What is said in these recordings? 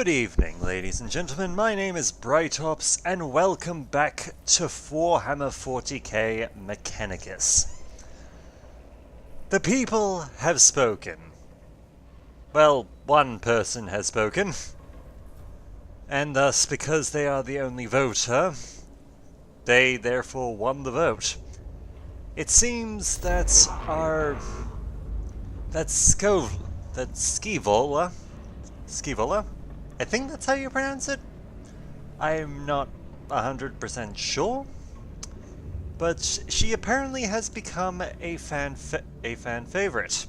Good evening, ladies and gentlemen. My name is Brightops, and welcome back to Warhammer 40k Mechanicus. The people have spoken. Well, one person has spoken. And thus, because they are the only voter, they therefore won the vote. It seems that Skivola, I think that's how you pronounce it? I'm not 100% sure, but she apparently has become a fan favorite.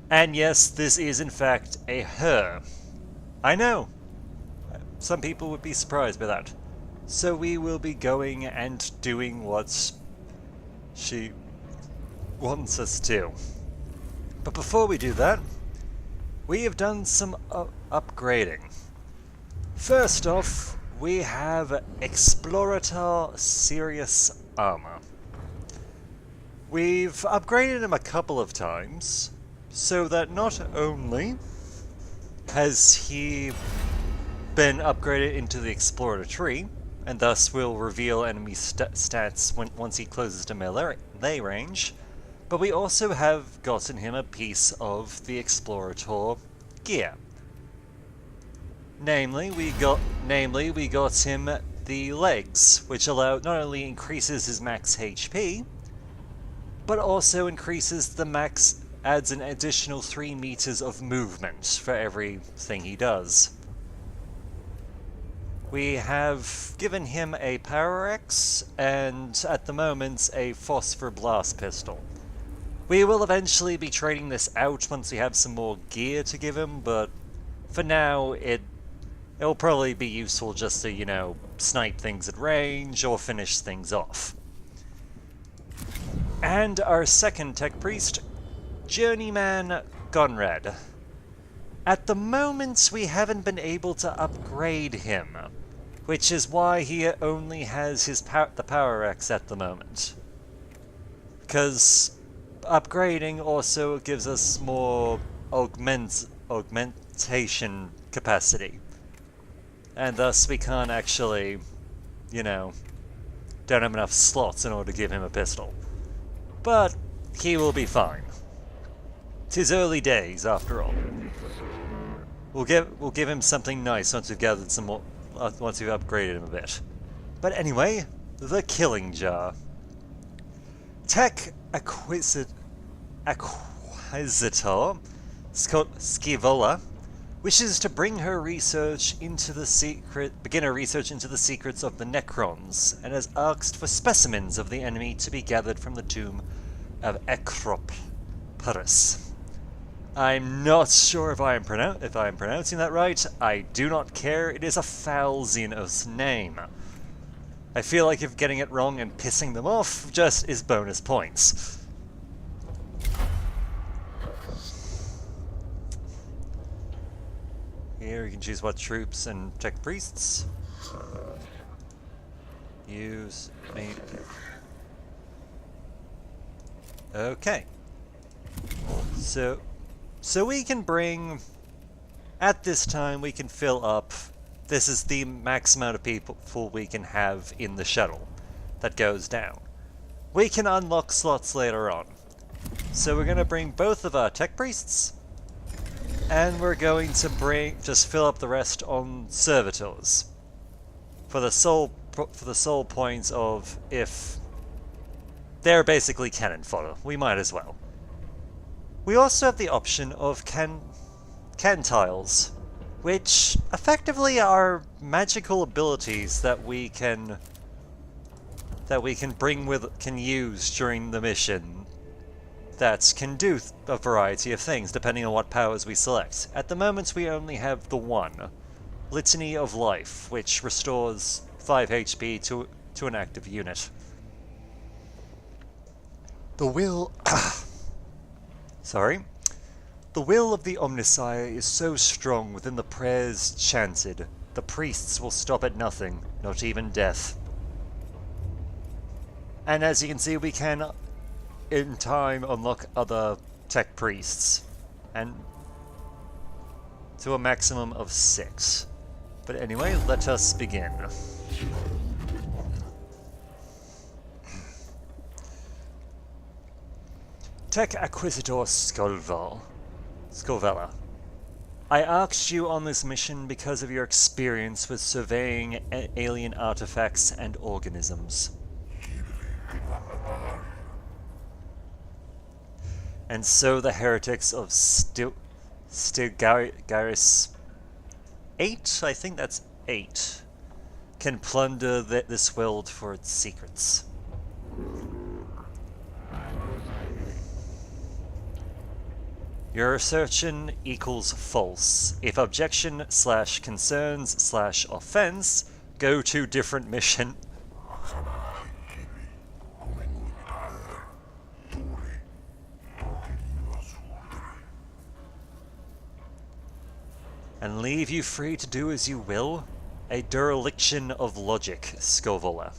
And yes, this is in fact a her. I know. Some people would be surprised by that. So we will be going and doing what she wants us to. But before we do that, we have done some upgrading. First off, we have Explorator Serious Armor. We've upgraded him a couple of times, so that not only has he been upgraded into the Explorer tree, and thus will reveal enemy stats once he closes to melee range, but we also have gotten him a piece of the Explorator gear. Namely, we got him the legs, which not only increases his max HP, but also adds an additional 3 meters of movement for everything he does. We have given him a Power Axe, and at the moment a Phosphor Blast Pistol. We will eventually be trading this out once we have some more gear to give him, but for now it'll probably be useful just to, you know, snipe things at range or finish things off. And our second Tech Priest, Journeyman Gonrad. At the moment we haven't been able to upgrade him, which is why he only has the Power Axe at the moment. Because upgrading also gives us more augmentation capacity. And thus we can't actually, you know, don't have enough slots in order to give him a pistol. But he will be fine. 'Tis early days, after all. We'll give him something nice once we've gathered some more, once we've upgraded him a bit. But anyway, the Killing Jar. Tech Acquisitor Skivola wishes to begin her research into the secrets of the Necrons, and has asked for specimens of the enemy to be gathered from the tomb of Paris. I'm not sure if I am pronouncing that right. I do not care. It is a foul Xenos name. I feel like if getting it wrong and pissing them off just is bonus points. Here you can choose what troops and Tech Priests. Use main. Okay. So we can bring, at this time we can fill up, this is the max amount of people we can have in the shuttle that goes down. We can unlock slots later on. So we're going to bring both of our Tech Priests, and we're going to just fill up the rest on Servitors. For the sole points of, if they're basically cannon fodder, we might as well. We also have the option of Cantiles, which effectively are magical abilities that we can use during the mission that can do a variety of things depending on what powers we select. At the moment we only have the one, Litany of Life, which restores 5 HP to an active unit. The will The will of the Omnisire is so strong within the prayers chanted, the priests will stop at nothing, not even death. And as you can see, we can, in time, unlock other Tech Priests. And to a maximum of 6. But anyway, let us begin. Tech Acquisitor Scolvella. I asked you on this mission because of your experience with surveying alien artifacts and organisms. And so the heretics of Stilgaris 8, I think that's 8, can plunder this world for its secrets. Your assertion equals false. If objection/concerns/offense, go to different mission. And leave you free to do as you will? A dereliction of logic, Scovola.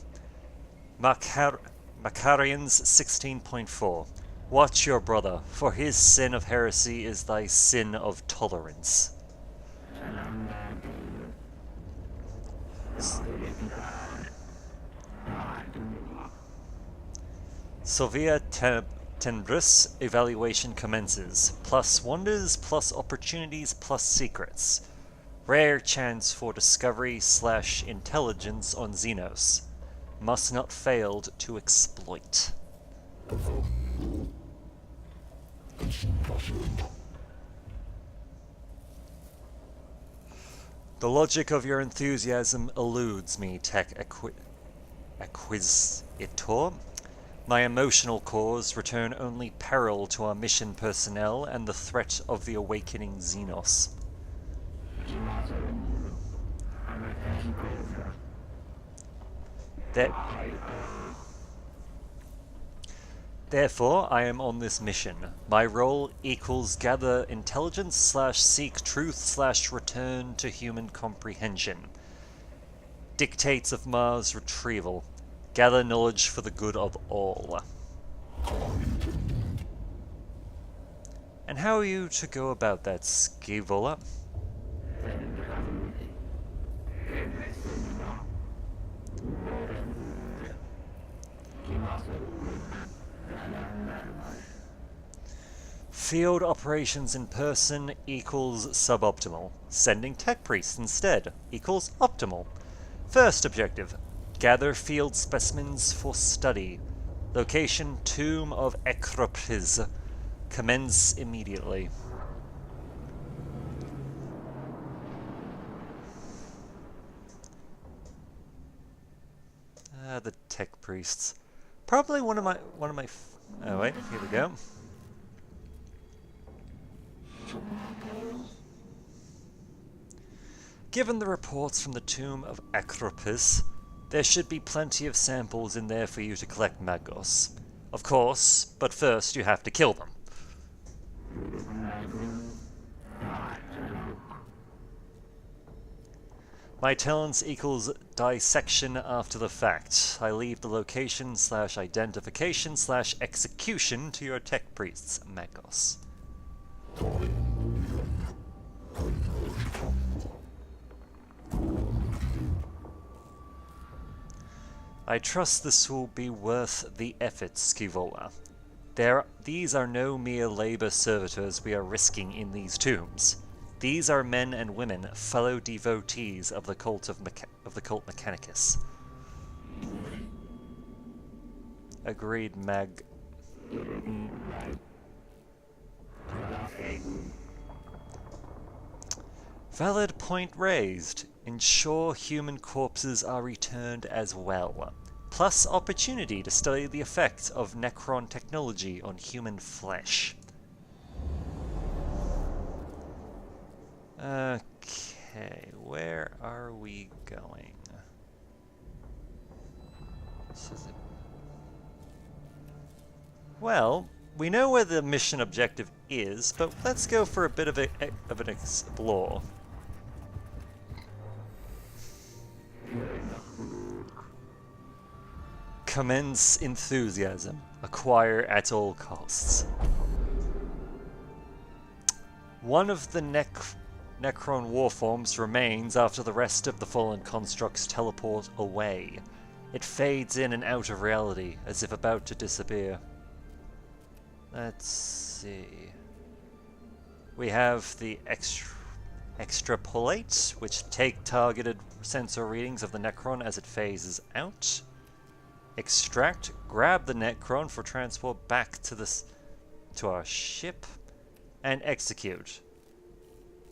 Macarians 16.4. Watch your brother, for his sin of heresy is thy sin of tolerance. Sovia Tenebris evaluation commences. Plus wonders, plus opportunities, plus secrets. Rare chance for discovery/intelligence on Xenos. Must not failed to exploit. The logic of your enthusiasm eludes me, Tech Acquisitor. My emotional cores return only peril to our mission personnel and the threat of the awakening Xenos. Therefore, I am on this mission. My role equals gather intelligence/seek truth/return to human comprehension. Dictates of Mars retrieval. Gather knowledge for the good of all. And how are you to go about that, Scivola? Field operations in person equals suboptimal. Sending tech priests instead equals optimal. First objective, gather field specimens for study. Location, Tomb of Ekropis. Commence immediately. The tech priests. Probably one of my oh wait, here we go. Given the reports from the tomb of Akropis, there should be plenty of samples in there for you to collect magos. Of course, but first you have to kill them. My talents equals dissection after the fact. I leave the location/identification/execution to your tech priests, magos. I trust this will be worth the effort, Scivola. These are no mere labor servitors we are risking in these tombs. These are men and women, fellow devotees of the cult Mechanicus. Agreed, Mag. Valid point raised. Ensure human corpses are returned as well. Plus opportunity to study the effect of Necron technology on human flesh. Okay, where are we going? Well, we know where the mission objective is, but let's go for a bit of an explore. Commence enthusiasm. Acquire at all costs. One of the Necron warforms remains after the rest of the fallen constructs teleport away. It fades in and out of reality, as if about to disappear. Let's see. We have the extrapolate, which take targeted sensor readings of the Necron as it phases out. Extract, grab the Necron for transport back to our ship. And execute.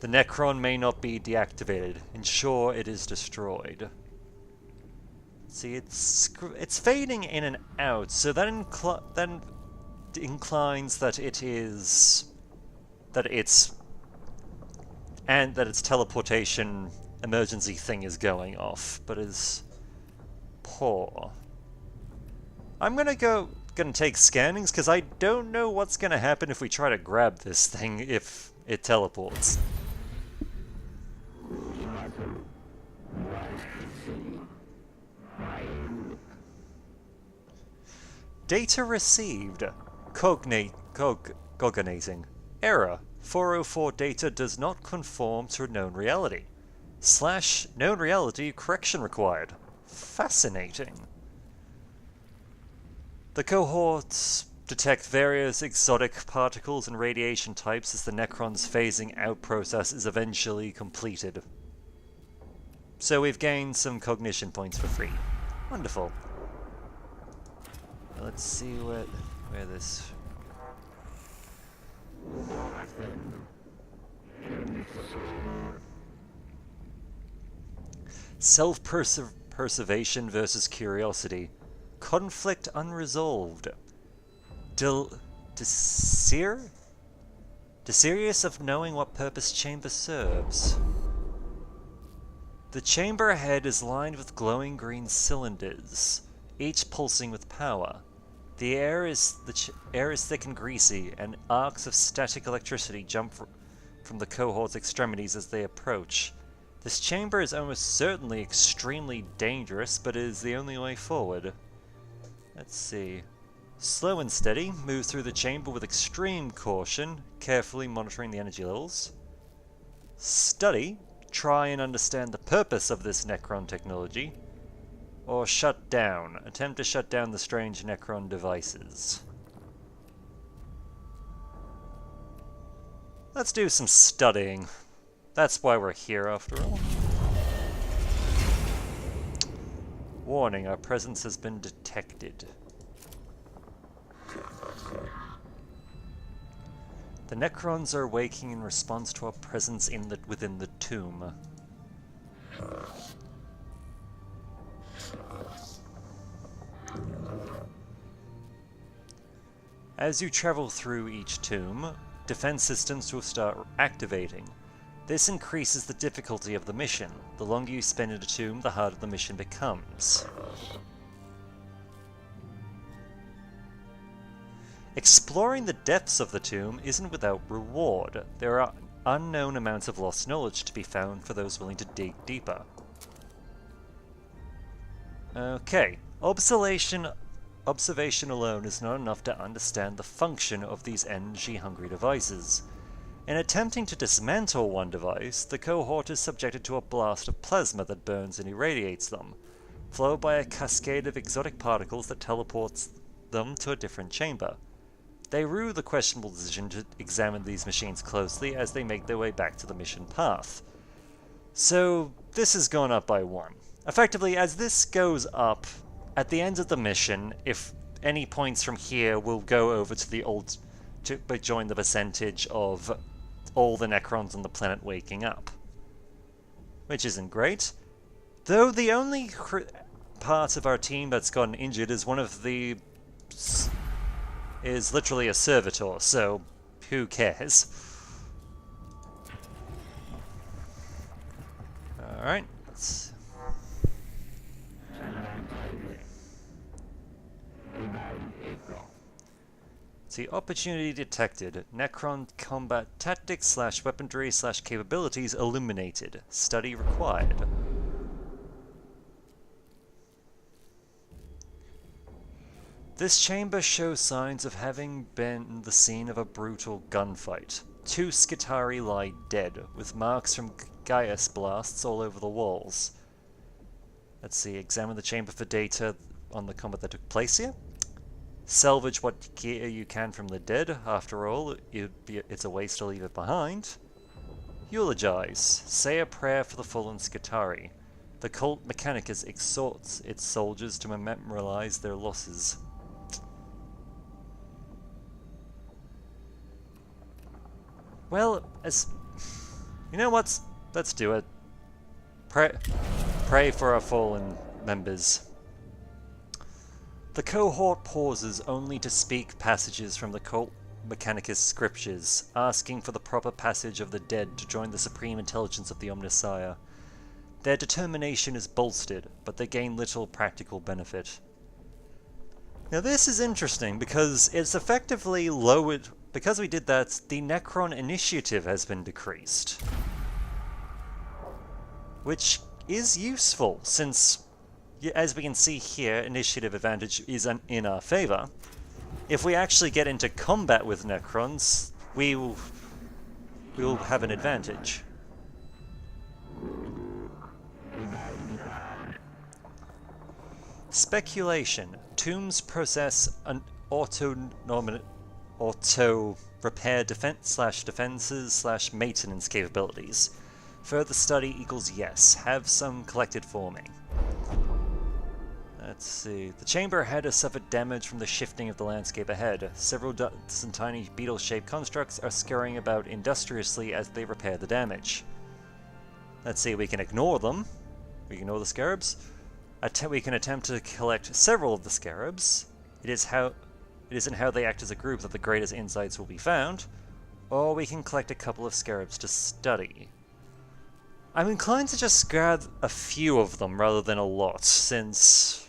The Necron may not be deactivated. Ensure it is destroyed. See, it's fading in and out, so that inclines that its teleportation emergency thing is going off, but is poor. I'm gonna take scannings because I don't know what's gonna happen if we try to grab this thing if it teleports. Data received. Cognating. Error. 404 data does not conform to known reality. / known reality correction required. Fascinating. The cohorts detect various exotic particles and radiation types as the Necron's phasing out process is eventually completed. So we've gained some cognition points for free. Wonderful. Let's see where this... Self-preservation versus curiosity. Conflict unresolved. Desirious of knowing what purpose chamber serves. The chamber ahead is lined with glowing green cylinders, each pulsing with power. The air is thick and greasy, and arcs of static electricity jump from the cohort's extremities as they approach. This chamber is almost certainly extremely dangerous, but is the only way forward. Let's see. Slow and steady, move through the chamber with extreme caution, carefully monitoring the energy levels. Study, try and understand the purpose of this Necron technology. Or shut down, attempt to shut down the strange Necron devices. Let's do some studying. That's why we're here, after all. Warning, our presence has been detected. The Necrons are waking in response to our presence within the tomb. As you travel through each tomb, defense systems will start activating. This increases the difficulty of the mission. The longer you spend in a tomb, the harder the mission becomes. Exploring the depths of the tomb isn't without reward. There are unknown amounts of lost knowledge to be found for those willing to dig deeper. Okay, observation alone is not enough to understand the function of these energy-hungry devices. In attempting to dismantle one device, the cohort is subjected to a blast of plasma that burns and irradiates them, followed by a cascade of exotic particles that teleports them to a different chamber. They rue the questionable decision to examine these machines closely as they make their way back to the mission path. So, this has gone up by 1. Effectively, as this goes up, at the end of the mission, if any points from here will go over to the to join the percentage of all the Necrons on the planet waking up. Which isn't great. Though the only part of our team that's gotten injured is is literally a servitor, so who cares? Alright, let's... See, opportunity detected. Necron combat tactics / weaponry / capabilities illuminated. Study required. This chamber shows signs of having been the scene of a brutal gunfight. 2 Skitarii lie dead, with marks from Gaius blasts all over the walls. Let's see, examine the chamber for data on the combat that took place here. Salvage what gear you can from the dead. After all, it's a waste to leave it behind. Eulogize. Say a prayer for the fallen Skitarii. The cult Mechanicus exhorts its soldiers to memorialize their losses. Well, you know what? Let's do it. Pray for our fallen members. The cohort pauses only to speak passages from the cult Mechanicus scriptures, asking for the proper passage of the dead to join the supreme intelligence of the Omnissiah. Their determination is bolstered, but they gain little practical benefit. Now this is interesting because it's effectively lowered. Because we did that, the Necron initiative has been decreased. Which is useful, since, as we can see here, initiative advantage is in our favor. If we actually get into combat with Necrons, we will have an advantage. Speculation. Tombs possess an auto-repair defenses/maintenance capabilities. Further study equals yes. Have some collected for me. Let's see. The chamber ahead has suffered damage from the shifting of the landscape ahead. Several dozen tiny beetle-shaped constructs are scurrying about industriously as they repair the damage. Let's see, we can ignore them. We ignore the scarabs. We can attempt to collect several of the scarabs. It is in how they act as a group that the greatest insights will be found. Or we can collect a couple of scarabs to study. I'm inclined to just grab a few of them rather than a lot, since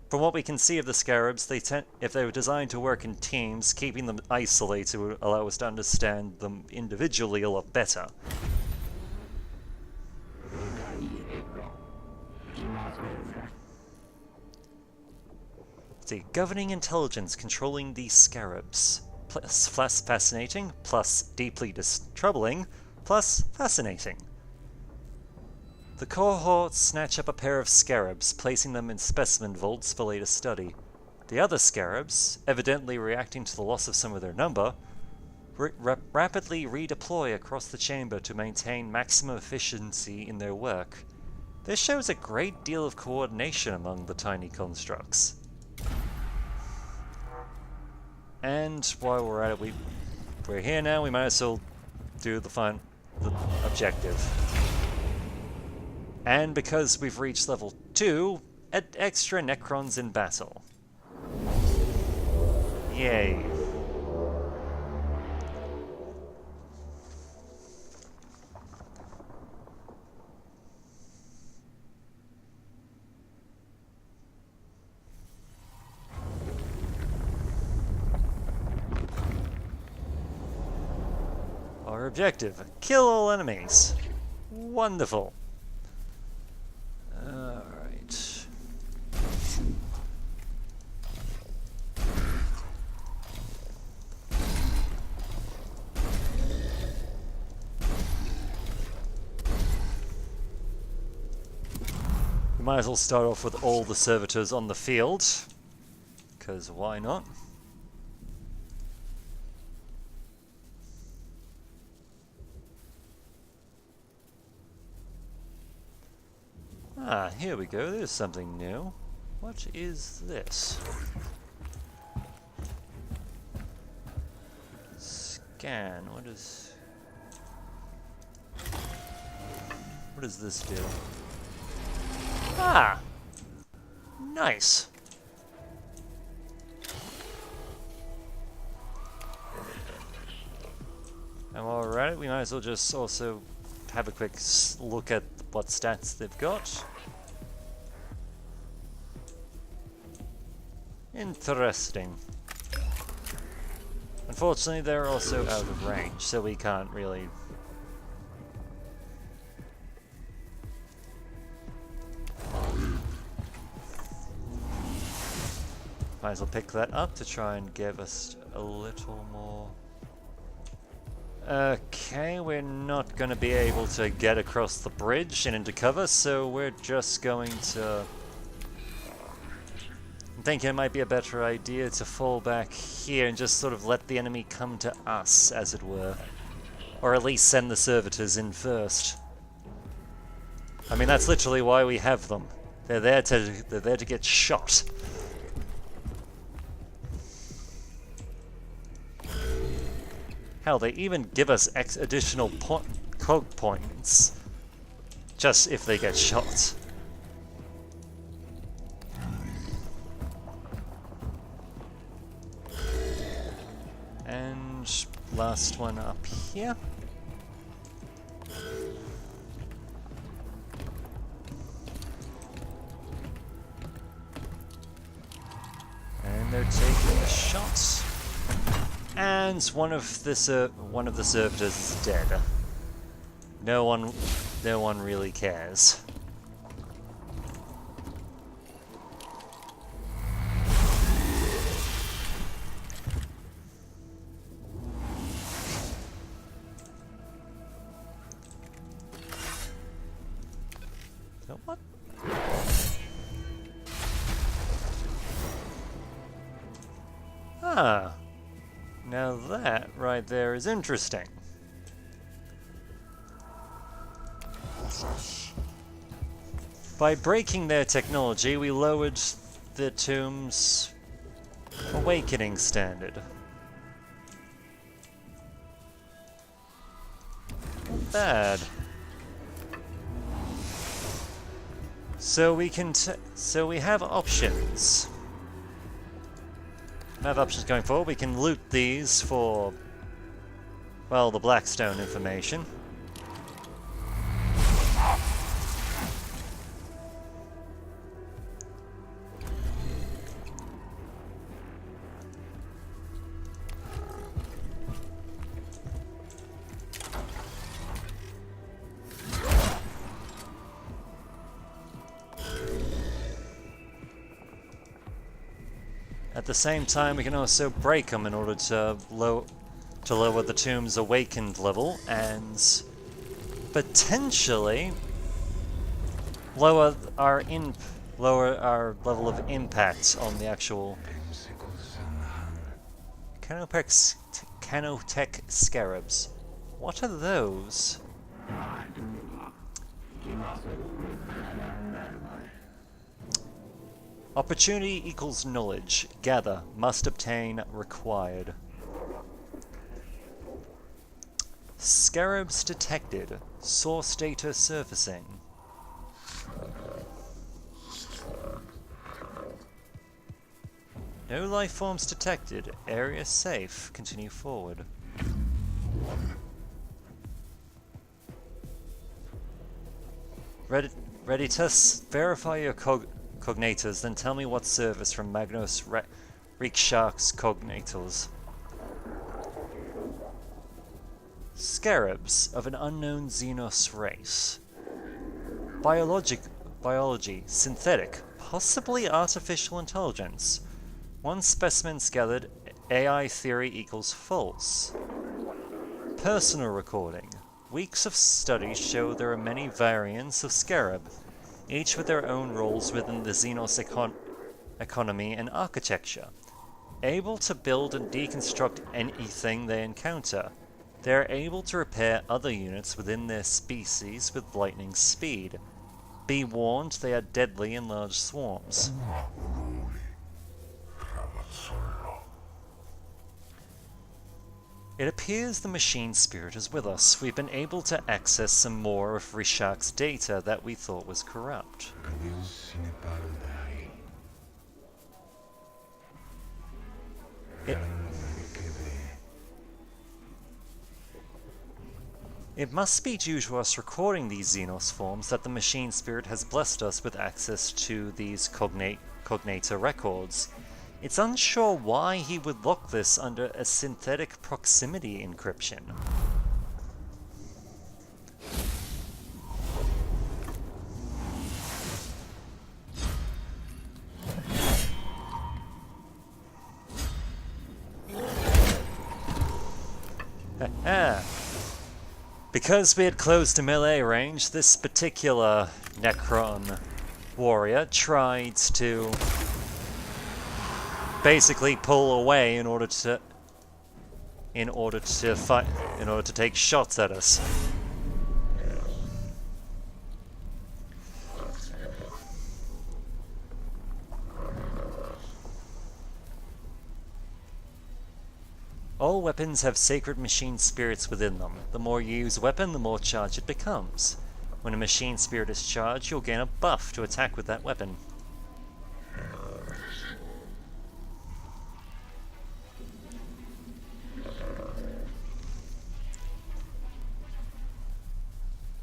from what we can see of the scarabs, if they were designed to work in teams, keeping them isolated would allow us to understand them individually a lot better. Let's see, governing intelligence controlling these scarabs. Plus fascinating, plus deeply troubling, plus fascinating. The cohorts snatch up a pair of scarabs, placing them in specimen vaults for later study. The other scarabs, evidently reacting to the loss of some of their number, rapidly redeploy across the chamber to maintain maximum efficiency in their work. This shows a great deal of coordination among the tiny constructs. And while we're at it, we're here now, we might as well do the objective. And because we've reached level 2, add extra Necrons in battle. Yay. Our objective, kill all enemies. Wonderful. Alright. We might as well start off with all the servitors on the field, because why not? Ah, here we go, there's something new. What is this? Scan, what does this do? Ah! Nice! And while we're at it, we might as well just also have a quick look at what stats they've got. Interesting. Unfortunately, they're also out of range, so we can't really... Might as well pick that up to try and give us a little more Okay, we're not going to be able to get across the bridge and into cover, so we're just going to... I'm thinking it might be a better idea to fall back here and just sort of let the enemy come to us, as it were. Or at least send the servitors in first. I mean, that's literally why we have them. They're there to get shot. Hell, they even give us additional cog points. Just if they get shot. And last one up here. And they're taking a shot. And one of the servitors is dead. No one really cares. So what? Ah. Now that right there is interesting. By breaking their technology, we lowered the tomb's awakening standard. Not bad. So we can so we have options. We have options going forward. We can loot these for, well, the Blackstone information. At the same time, we can also break them in order to lower the tomb's awakened level and potentially lower our level of impact on the actual Canotech scarabs. What are those? Opportunity equals knowledge. Gather. Must obtain. Required. Scarabs detected. Source data surfacing. No life forms detected. Area safe. Continue forward. Ready to verify your cognators, then tell me what service from Magnus Reekshark's cognators. Scarabs of an unknown Xenos race. Biology, synthetic, possibly artificial intelligence. One specimen's gathered, AI theory equals false. Personal recording. Weeks of studies show there are many variants of Scarab, each with their own roles within the Xenos economy and architecture. Able to build and deconstruct anything they encounter, they are able to repair other units within their species with lightning speed. Be warned, they are deadly in large swarms. It appears the machine spirit is with us. We've been able to access some more of Rishak's data that we thought was corrupt. It must be due to us recording these Xenos forms that the machine spirit has blessed us with access to these cognator records. It's unsure why he would lock this under a synthetic proximity encryption. Haha! Because we had close to melee range, this particular Necron warrior tried to basically pull away in order to take shots at us. All weapons have sacred machine spirits within them. The more you use a weapon, the more charged it becomes. When a machine spirit is charged, you'll gain a buff to attack with that weapon.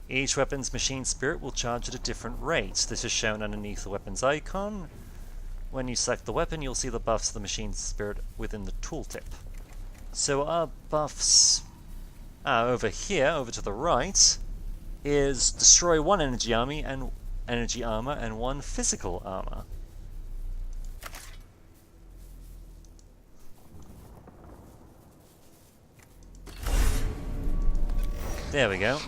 Each weapon's machine spirit will charge at a different rate. This is shown underneath the weapon's icon. When you select the weapon, you'll see the buffs of the machine spirit within the tooltip. So our buffs over here, over to the right, is destroy one energy armor and one physical armor. There we go.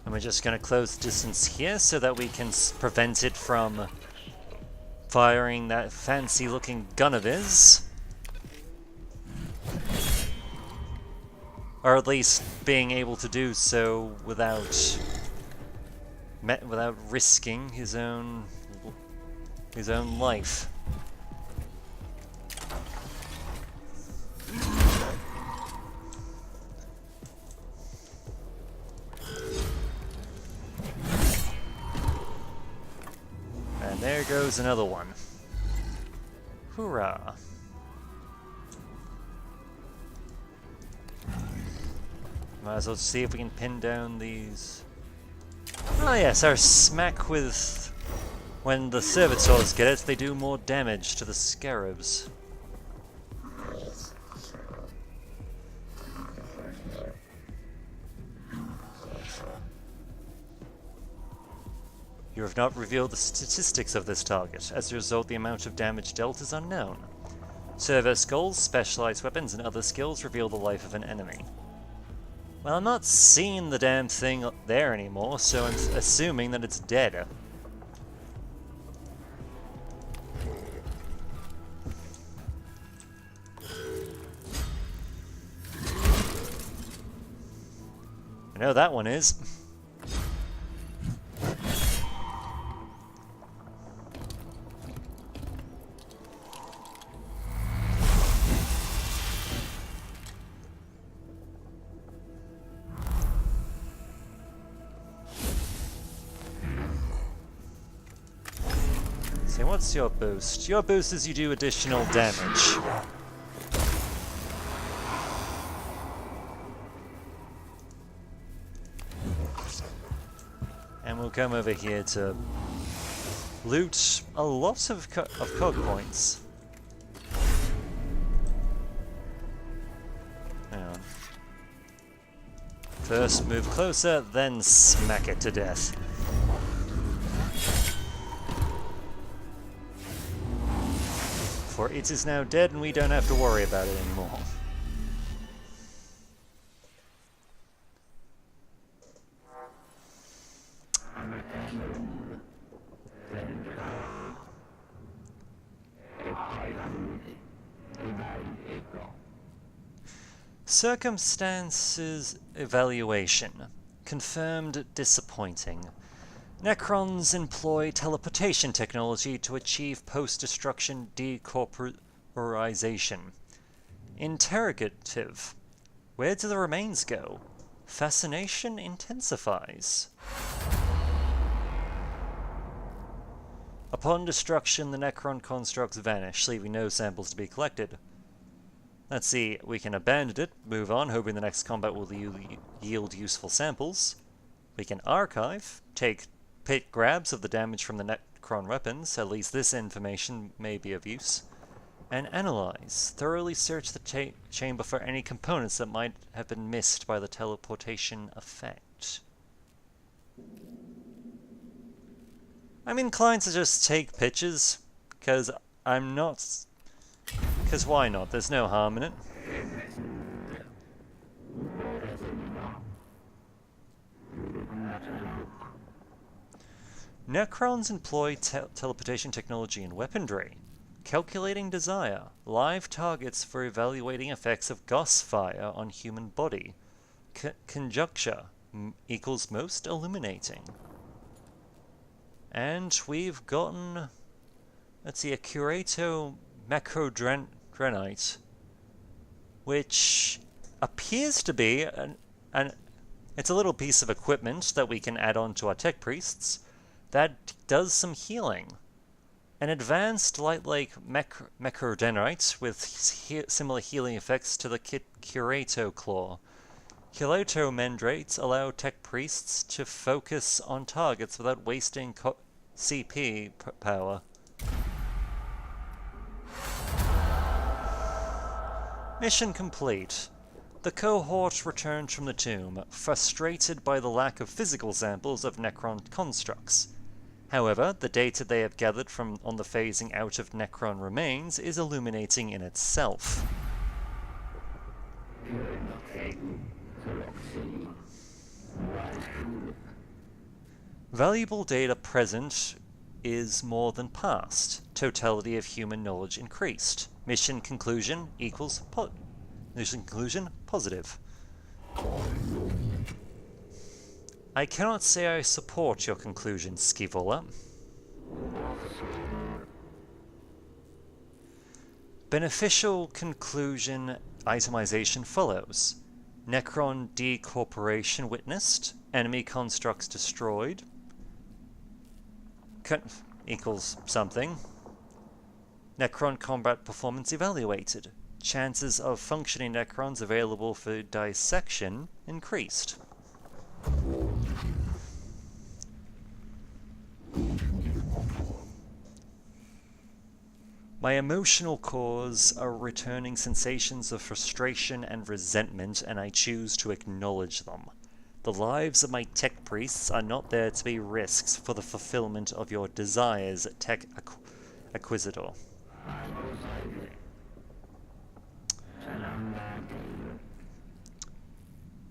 And we're just going to close the distance here so that we can prevent it from firing that fancy looking gun of his. Or at least being able to do so without risking his own life. And there goes another one. Hoorah! Might as well see if we can pin down these. Oh yes, our smack with... When the servitors get it, they do more damage to the scarabs. You have not revealed the statistics of this target. As a result, the amount of damage dealt is unknown. Servo skulls, specialized weapons, and other skills reveal the life of an enemy. Well, I'm not seeing the damn thing up there anymore, so I'm assuming that it's dead. I know that one is. So what's your boost? Your boost is you do additional damage. And we'll come over here to loot a lot of cog points. Hang on. First move closer, then smack it to death. For it is now dead and we don't have to worry about it anymore. Circumstances evaluation. Confirmed disappointing. Necrons employ teleportation technology to achieve post-destruction decorporization. Interrogative. Where do the remains go? Fascination intensifies. Upon destruction, the Necron constructs vanish, leaving no samples to be collected. Let's see, we can abandon it, move on, hoping the next combat will yield useful samples. We can archive, take grabs of the damage from the Necron weapons, at least this information may be of use. and analyze. Thoroughly search the chamber for any components that might have been missed by the teleportation effect. I'm inclined to just take pictures, because I'm not... because why not? There's no harm in it. Necrons employ teleportation technology and weaponry. Calculating desire. Live targets for evaluating effects of gas fire on human body. Conjuncture equals most illuminating. And we've gotten... let's see, a Curato Macrodrenite, which appears to be it's a little piece of equipment that we can add on to our tech priests that does some healing. An advanced light-like Macrodrenite with similar healing effects to the Curato Claw. Curato Mendrates allow tech priests to focus on targets without wasting CP power. Mission complete. The cohort returned from the tomb, frustrated by the lack of physical samples of Necron constructs. However, the data they have gathered on the phasing out of Necron remains is illuminating in itself. Valuable data present is more than past. Totality of human knowledge increased. Mission conclusion equals mission conclusion positive. I cannot say I support your conclusion, Scivola. Beneficial conclusion itemization follows. Necron decorporation witnessed. Enemy constructs destroyed. Equals something. Necron combat performance evaluated. Chances of functioning Necrons available for dissection increased. My emotional cores are returning sensations of frustration and resentment, and I choose to acknowledge them. The lives of my tech priests are not there to be risks for the fulfillment of your desires, Tech Acquisitor.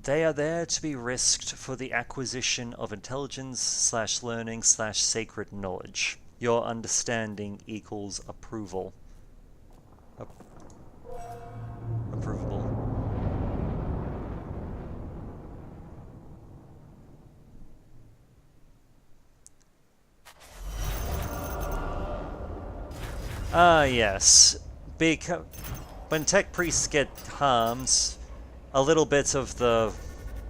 They are there to be risked for the acquisition of intelligence/learning/sacred knowledge. Your understanding equals approval. Approvable. Ah, yes. When tech priests get harmed, a little bit of the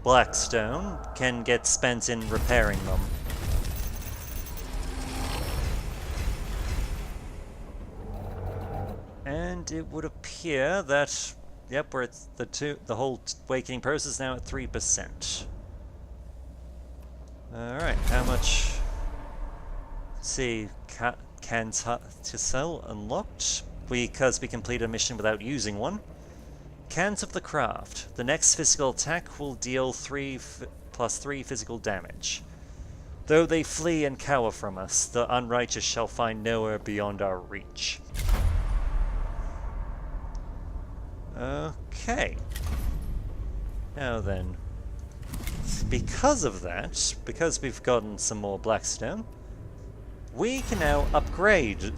Blackstone can get spent in repairing them. And it would appear that, yep, we're at the whole awakening process now at 3%. Alright, how much? Let's see, cans to sell unlocked, because we completed a mission without using one. Cans of the Craft. The next physical attack will deal 3+3 physical damage. Though they flee and cower from us, the unrighteous shall find nowhere beyond our reach. Okay. Now then, because of that, because we've gotten some more Blackstone, we can now upgrade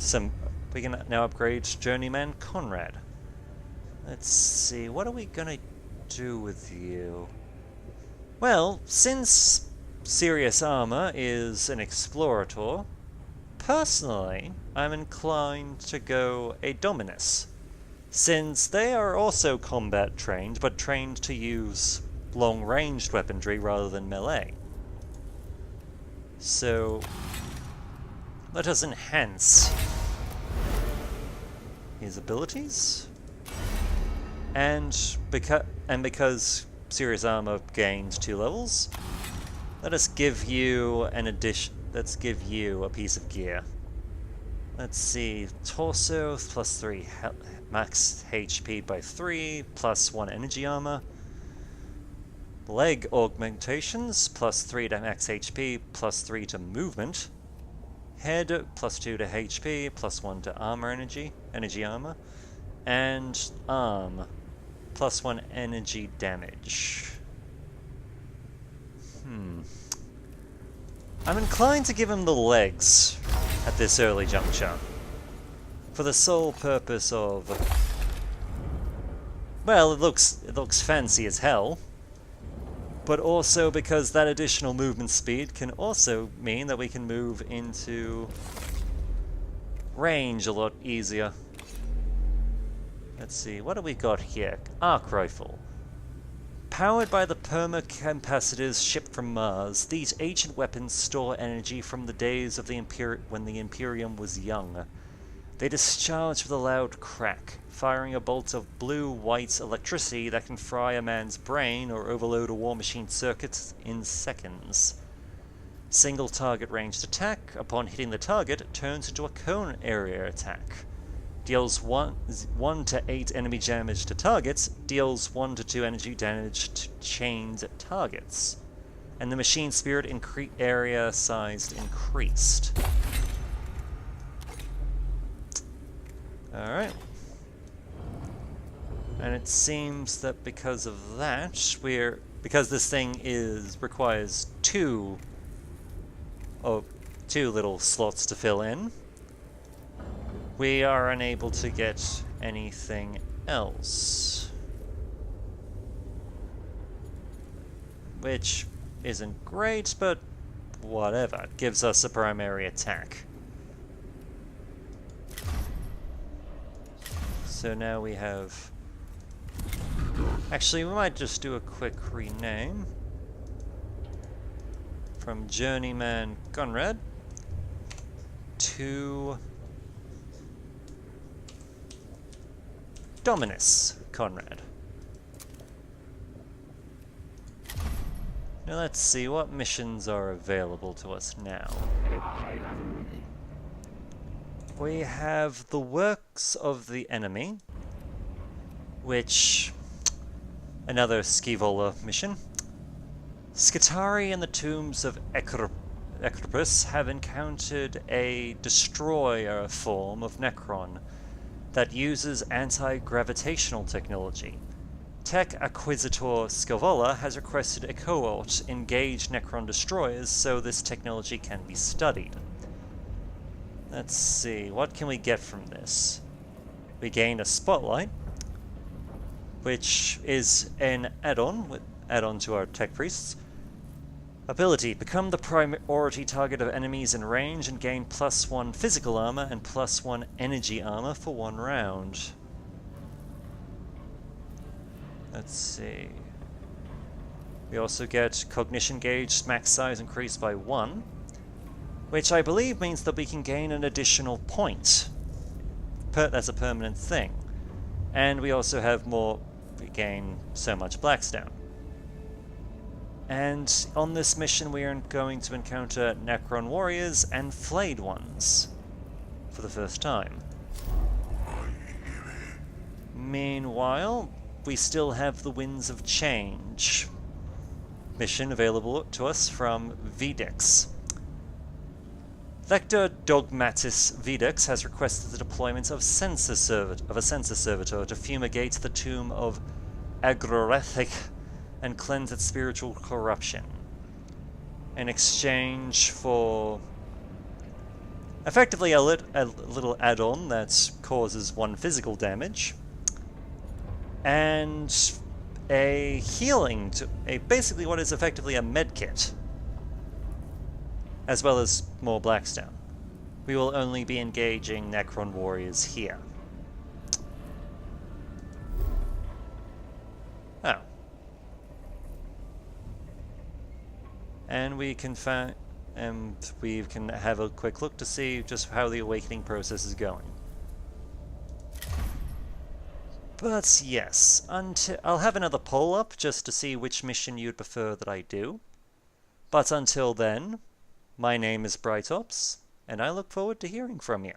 Journeyman Conrad. Let's see, what are we gonna do with you? Well, since Serious Armor is an Explorator, personally, I'm inclined to go a Dominus, since they are also combat trained, but trained to use long-ranged weaponry rather than melee. So, let us enhance his abilities. And because Serious Armor gained 2 levels, let's give you a piece of gear. Let's see, torso plus 3 max HP by 3, plus 1 energy armor. Leg augmentations, plus 3 to max HP, plus 3 to movement. Head, plus 2 to HP, plus 1 to energy armor. And arm, plus 1 energy damage. I'm inclined to give him the legs at this early juncture, for the sole purpose of, well, it looks fancy as hell, but also because that additional movement speed can also mean that we can move into range a lot easier. Let's see, what do we got here? Arc rifle. Powered by the permacapacitors shipped from Mars, these ancient weapons store energy from the days of the when the Imperium was young. They discharge with a loud crack, firing a bolt of blue-white electricity that can fry a man's brain or overload a war machine circuit in seconds. Single target ranged attack, upon hitting the target, turns into a cone area attack. Deals 1 to 8 enemy damage to targets, deals 1 to 2 energy damage to chained targets. And the machine spirit area size increased. Alright. And it seems that because of that, because this thing requires two little slots to fill in, we are unable to get anything else. Which isn't great, but whatever. It gives us a primary attack. So now we have... Actually, we might just do a quick rename. From Journeyman Conrad to Dominus Conrad. Now let's see what missions are available to us now. We have the Works of the Enemy, which... another Scaevola mission. Scutari and the tombs of Ecropus have encountered a destroyer form of Necron that uses anti-gravitational technology. Tech Acquisitor Scaevola has requested a cohort engage Necron destroyers so this technology can be studied. Let's see, what can we get from this? We gain a Spotlight, which is an add-on to our Tech Priests. Ability, become the priority target of enemies in range and gain +1 physical armor and +1 energy armor for 1 round. Let's see. We also get Cognition Gauge max size increased by 1, which I believe means that we can gain an additional point. That's a permanent thing. And we also have we gain so much Blackstone. And on this mission we are going to encounter Necron warriors and flayed ones for the first time. Meanwhile, we still have the Winds of Change mission available to us from Vedex. Vector Dogmatis Vedex has requested the deployment of a sensor servitor to fumigate the tomb of Agrorethic and cleanse its spiritual corruption, in exchange for effectively a little add-on that causes 1 physical damage, and a healing, basically what is effectively a medkit, as well as more Blackstone. We will only be engaging Necron warriors here. Oh. And we can have a quick look to see just how the awakening process is going. But yes, I'll have another poll up just to see which mission you'd prefer that I do. But until then, my name is Brightops, and I look forward to hearing from you.